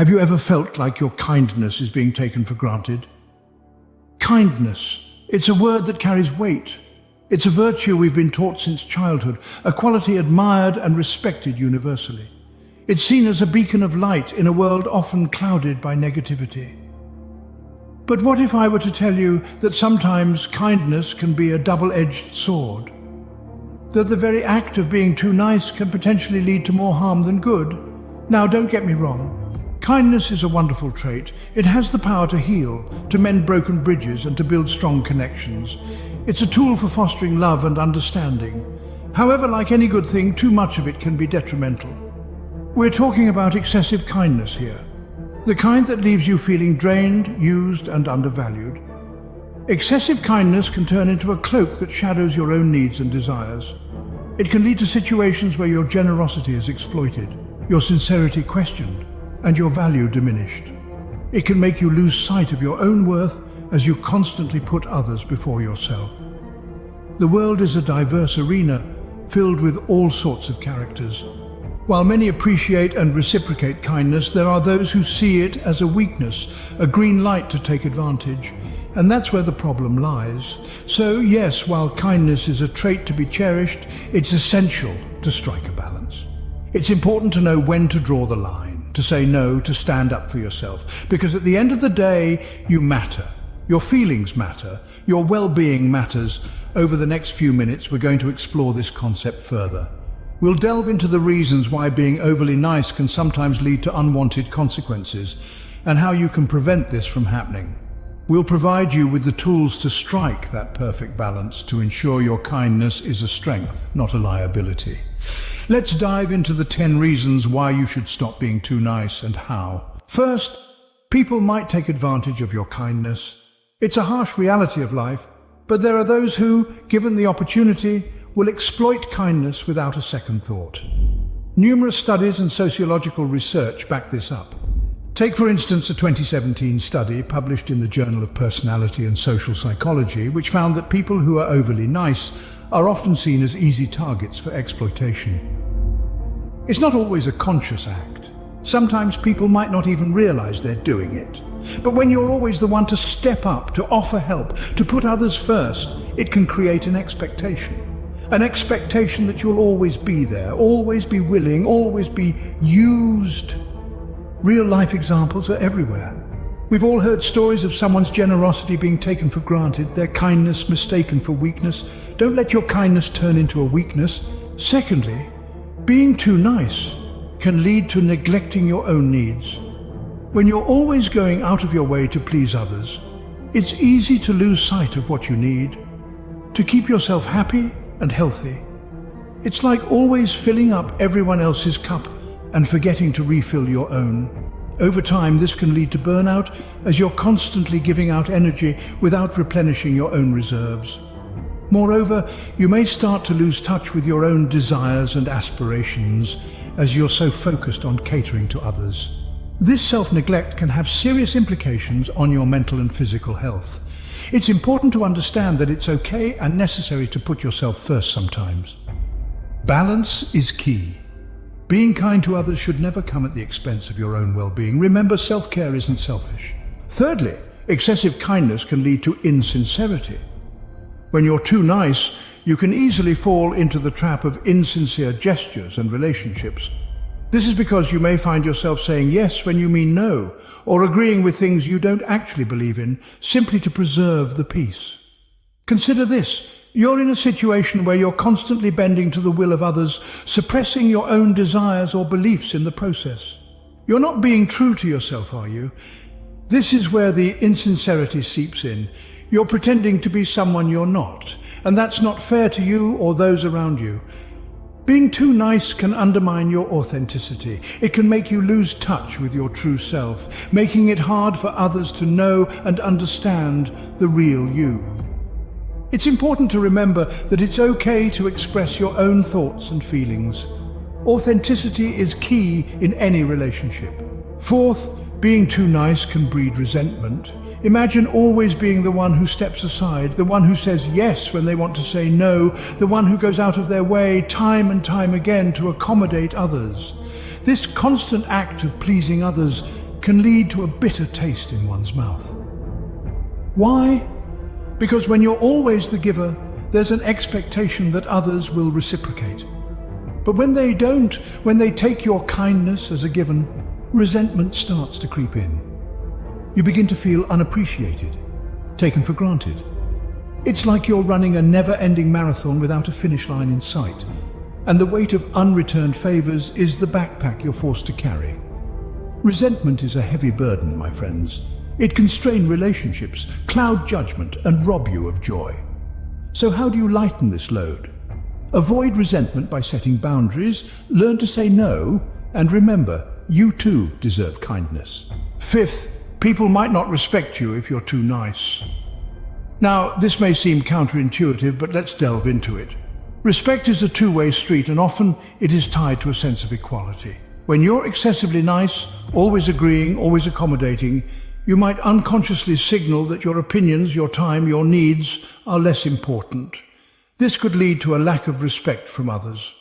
Have you ever felt like your kindness is being taken for granted? Kindness, it's a word that carries weight. It's a virtue we've been taught since childhood, a quality admired and respected universally. It's seen as a beacon of light in a world often clouded by negativity. But what if I were to tell you that sometimes kindness can be a double-edged sword? That the very act of being too nice can potentially lead to more harm than good? Now, don't get me wrong. Kindness is a wonderful trait. It has the power to heal, to mend broken bridges, and to build strong connections. It's a tool for fostering love and understanding. However, like any good thing, too much of it can be detrimental. We're talking about excessive kindness here. The kind that leaves you feeling drained, used, and undervalued. Excessive kindness can turn into a cloak that shadows your own needs and desires. It can lead to situations where your generosity is exploited, your sincerity questioned, and your value diminished. It can make you lose sight of your own worth as you constantly put others before yourself. The world is a diverse arena filled with all sorts of characters. While many appreciate and reciprocate kindness, there are those who see it as a weakness, a green light to take advantage. And that's where the problem lies. So yes, while kindness is a trait to be cherished, it's essential to strike a balance. It's important to know when to draw the line, to say no, to stand up for yourself. Because at the end of the day, you matter. Your feelings matter. Your well-being matters. Over the next few minutes, we're going to explore this concept further. We'll delve into the reasons why being overly nice can sometimes lead to unwanted consequences, and how you can prevent this from happening. We'll provide you with the tools to strike that perfect balance to ensure your kindness is a strength, not a liability. Let's dive into the 10 reasons why you should stop being too nice and how. First, people might take advantage of your kindness. It's a harsh reality of life, but there are those who, given the opportunity, will exploit kindness without a second thought. Numerous studies and sociological research back this up. Take, for instance, a 2017 study published in the Journal of Personality and Social Psychology, which found that people who are overly nice are often seen as easy targets for exploitation. It's not always a conscious act. Sometimes people might not even realize they're doing it. But when you're always the one to step up, to offer help, to put others first, it can create an expectation. An expectation that you'll always be there, always be willing, always be used. Real-life examples are everywhere. We've all heard stories of someone's generosity being taken for granted, their kindness mistaken for weakness. Don't let your kindness turn into a weakness. Secondly, being too nice can lead to neglecting your own needs. When you're always going out of your way to please others, it's easy to lose sight of what you need, to keep yourself happy and healthy. It's like always filling up everyone else's cup and forgetting to refill your own. Over time, this can lead to burnout as you're constantly giving out energy without replenishing your own reserves. Moreover, you may start to lose touch with your own desires and aspirations as you're so focused on catering to others. This self-neglect can have serious implications on your mental and physical health. It's important to understand that it's okay and necessary to put yourself first sometimes. Balance is key. Being kind to others should never come at the expense of your own well-being. Remember, self-care isn't selfish. Thirdly, excessive kindness can lead to insincerity. When you're too nice, you can easily fall into the trap of insincere gestures and relationships. This is because you may find yourself saying yes when you mean no, or agreeing with things you don't actually believe in, simply to preserve the peace. Consider this. You're in a situation where you're constantly bending to the will of others, suppressing your own desires or beliefs in the process. You're not being true to yourself, are you? This is where the insincerity seeps in. You're pretending to be someone you're not, and that's not fair to you or those around you. Being too nice can undermine your authenticity. It can make you lose touch with your true self, making it hard for others to know and understand the real you. It's important to remember that it's okay to express your own thoughts and feelings. Authenticity is key in any relationship. Fourth, being too nice can breed resentment. Imagine always being the one who steps aside, the one who says yes when they want to say no, the one who goes out of their way time and time again to accommodate others. This constant act of pleasing others can lead to a bitter taste in one's mouth. Why? Because when you're always the giver, there's an expectation that others will reciprocate. But when they don't, when they take your kindness as a given, resentment starts to creep in. You begin to feel unappreciated, taken for granted. It's like you're running a never-ending marathon without a finish line in sight, and the weight of unreturned favors is the backpack you're forced to carry. Resentment is a heavy burden, my friends. It can strain relationships, cloud judgment, and rob you of joy. So how do you lighten this load? Avoid resentment by setting boundaries, learn to say no, and remember, you too deserve kindness. Fifth, people might not respect you if you're too nice. Now, this may seem counterintuitive, but let's delve into it. Respect is a two-way street, and often it is tied to a sense of equality. When you're excessively nice, always agreeing, always accommodating, you might unconsciously signal that your opinions, your time, your needs are less important. This could lead to a lack of respect from others.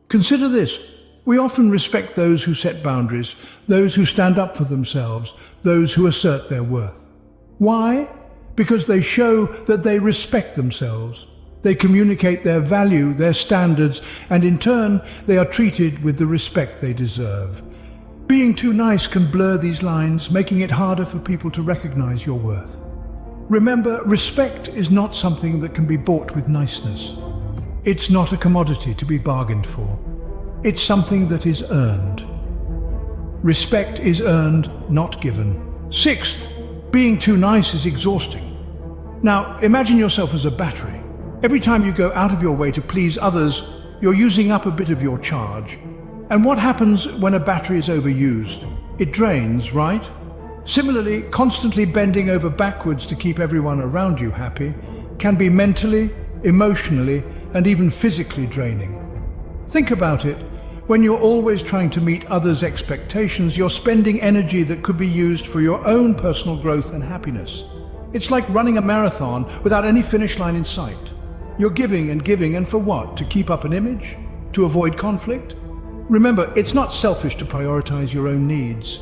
Consider this. We often respect those who set boundaries, those who stand up for themselves, those who assert their worth. Why? Because they show that they respect themselves. They communicate their value, their standards, and in turn, they are treated with the respect they deserve. Being too nice can blur these lines, making it harder for people to recognize your worth. Remember, respect is not something that can be bought with niceness. It's not a commodity to be bargained for. It's something that is earned. Respect is earned, not given. Sixth, being too nice is exhausting. Now, imagine yourself as a battery. Every time you go out of your way to please others, you're using up a bit of your charge. And what happens when a battery is overused? It drains, right? Similarly, constantly bending over backwards to keep everyone around you happy can be mentally, emotionally, and even physically draining. Think about it. When you're always trying to meet others' expectations, you're spending energy that could be used for your own personal growth and happiness. It's like running a marathon without any finish line in sight. You're giving, and for what? To keep up an image? To avoid conflict? Remember, it's not selfish to prioritize your own needs.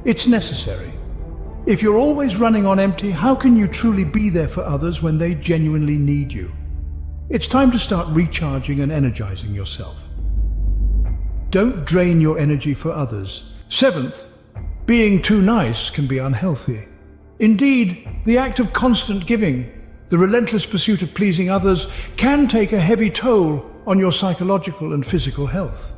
It's necessary. If you're always running on empty, how can you truly be there for others when they genuinely need you? It's time to start recharging and energizing yourself. Don't drain your energy for others. Seventh, being too nice can be unhealthy. Indeed, the act of constant giving, the relentless pursuit of pleasing others, can take a heavy toll on your psychological and physical health.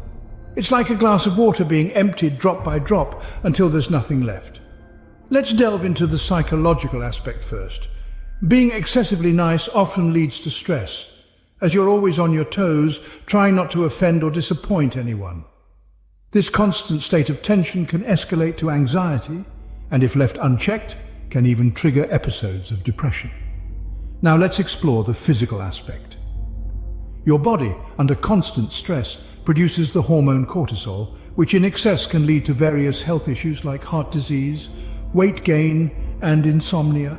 It's like a glass of water being emptied drop by drop until there's nothing left. Let's delve into the psychological aspect first. Being excessively nice often leads to stress, as you're always on your toes, trying not to offend or disappoint anyone. This constant state of tension can escalate to anxiety, and if left unchecked, can even trigger episodes of depression. Now let's explore the physical aspect. Your body, under constant stress, produces the hormone cortisol, which in excess can lead to various health issues like heart disease, weight gain, and insomnia.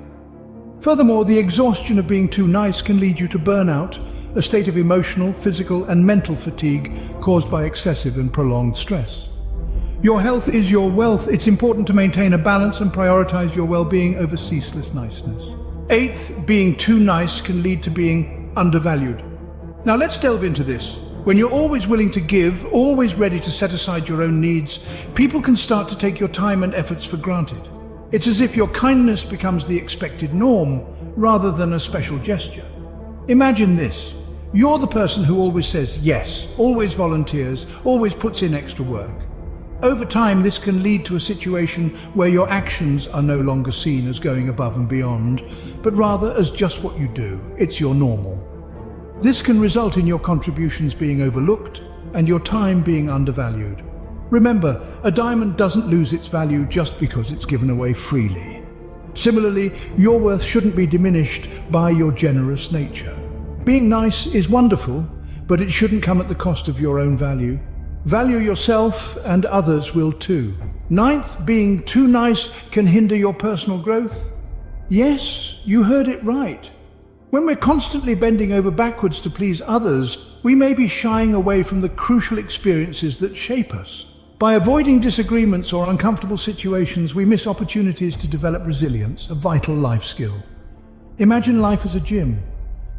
Furthermore, the exhaustion of being too nice can lead you to burnout, a state of emotional, physical, and mental fatigue caused by excessive and prolonged stress. Your health is your wealth. It's important to maintain a balance and prioritize your well-being over ceaseless niceness. Eighth, being too nice can lead to being undervalued. Now let's delve into this. When you're always willing to give, always ready to set aside your own needs, people can start to take your time and efforts for granted. It's as if your kindness becomes the expected norm rather than a special gesture. Imagine this. You're the person who always says yes, always volunteers, always puts in extra work. Over time, this can lead to a situation where your actions are no longer seen as going above and beyond, but rather as just what you do. It's your normal. This can result in your contributions being overlooked and your time being undervalued. Remember, a diamond doesn't lose its value just because it's given away freely. Similarly, your worth shouldn't be diminished by your generous nature. Being nice is wonderful, but it shouldn't come at the cost of your own value. Value yourself and others will too. Ninth, being too nice can hinder your personal growth. Yes, you heard it right. When we're constantly bending over backwards to please others, we may be shying away from the crucial experiences that shape us. By avoiding disagreements or uncomfortable situations, we miss opportunities to develop resilience, a vital life skill. Imagine life as a gym.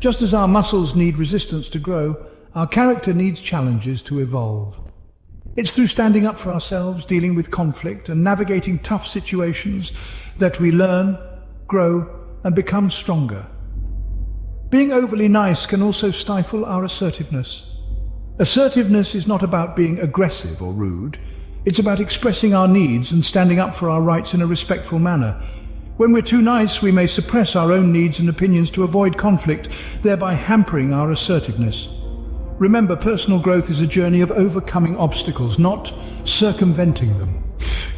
Just as our muscles need resistance to grow, our character needs challenges to evolve. It's through standing up for ourselves, dealing with conflict, and navigating tough situations that we learn, grow, and become stronger. Being overly nice can also stifle our assertiveness. Assertiveness is not about being aggressive or rude. It's about expressing our needs and standing up for our rights in a respectful manner. When we're too nice, we may suppress our own needs and opinions to avoid conflict, thereby hampering our assertiveness. Remember, personal growth is a journey of overcoming obstacles, not circumventing them.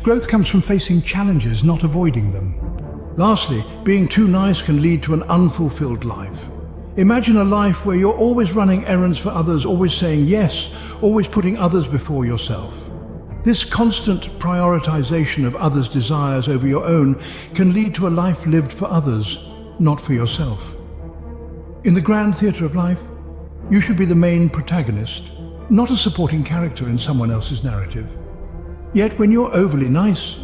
Growth comes from facing challenges, not avoiding them. Lastly, being too nice can lead to an unfulfilled life. Imagine a life where you're always running errands for others, always saying yes, always putting others before yourself. This constant prioritization of others' desires over your own can lead to a life lived for others, not for yourself. In the grand theatre of life, you should be the main protagonist, not a supporting character in someone else's narrative. Yet when you're overly nice,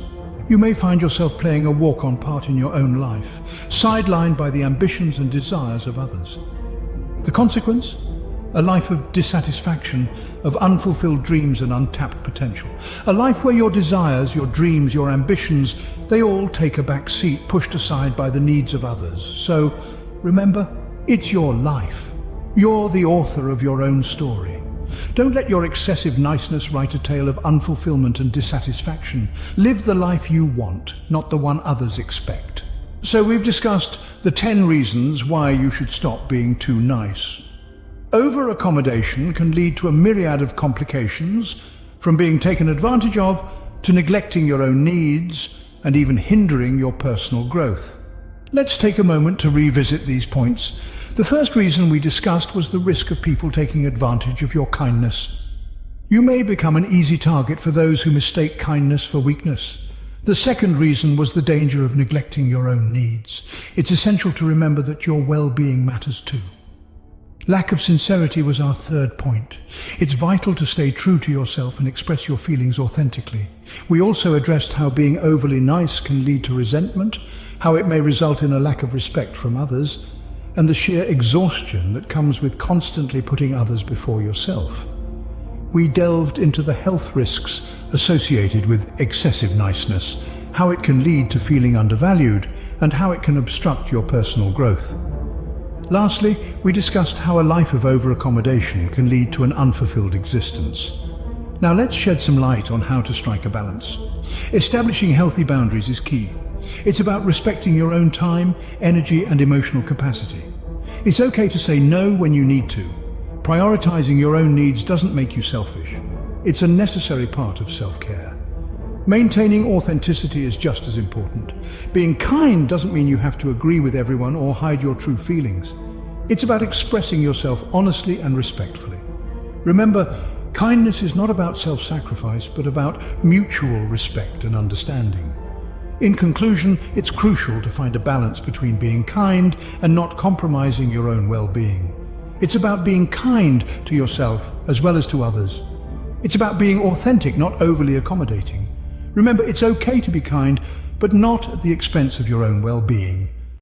you may find yourself playing a walk-on part in your own life, sidelined by the ambitions and desires of others. The consequence? A life of dissatisfaction, of unfulfilled dreams and untapped potential. A life where your desires, your dreams, your ambitions, they all take a back seat, pushed aside by the needs of others. So, remember, it's your life. You're the author of your own story. Don't let your excessive niceness write a tale of unfulfillment and dissatisfaction. Live the life you want, not the one others expect. So we've discussed the 10 reasons why you should stop being too nice. Over-accommodation can lead to a myriad of complications, from being taken advantage of to neglecting your own needs and even hindering your personal growth. Let's take a moment to revisit these points. The first reason we discussed was the risk of people taking advantage of your kindness. You may become an easy target for those who mistake kindness for weakness. The second reason was the danger of neglecting your own needs. It's essential to remember that your well-being matters too. Lack of sincerity was our third point. It's vital to stay true to yourself and express your feelings authentically. We also addressed how being overly nice can lead to resentment, how it may result in a lack of respect from others, and the sheer exhaustion that comes with constantly putting others before yourself. We delved into the health risks associated with excessive niceness, how it can lead to feeling undervalued, and how it can obstruct your personal growth. Lastly, we discussed how a life of over-accommodation can lead to an unfulfilled existence. Now let's shed some light on how to strike a balance. Establishing healthy boundaries is key. It's about respecting your own time, energy, and emotional capacity. It's okay to say no when you need to. Prioritizing your own needs doesn't make you selfish. It's a necessary part of self-care. Maintaining authenticity is just as important. Being kind doesn't mean you have to agree with everyone or hide your true feelings. It's about expressing yourself honestly and respectfully. Remember, kindness is not about self-sacrifice, but about mutual respect and understanding. In conclusion, it's crucial to find a balance between being kind and not compromising your own well-being. It's about being kind to yourself as well as to others. It's about being authentic, not overly accommodating. Remember, it's okay to be kind, but not at the expense of your own well-being.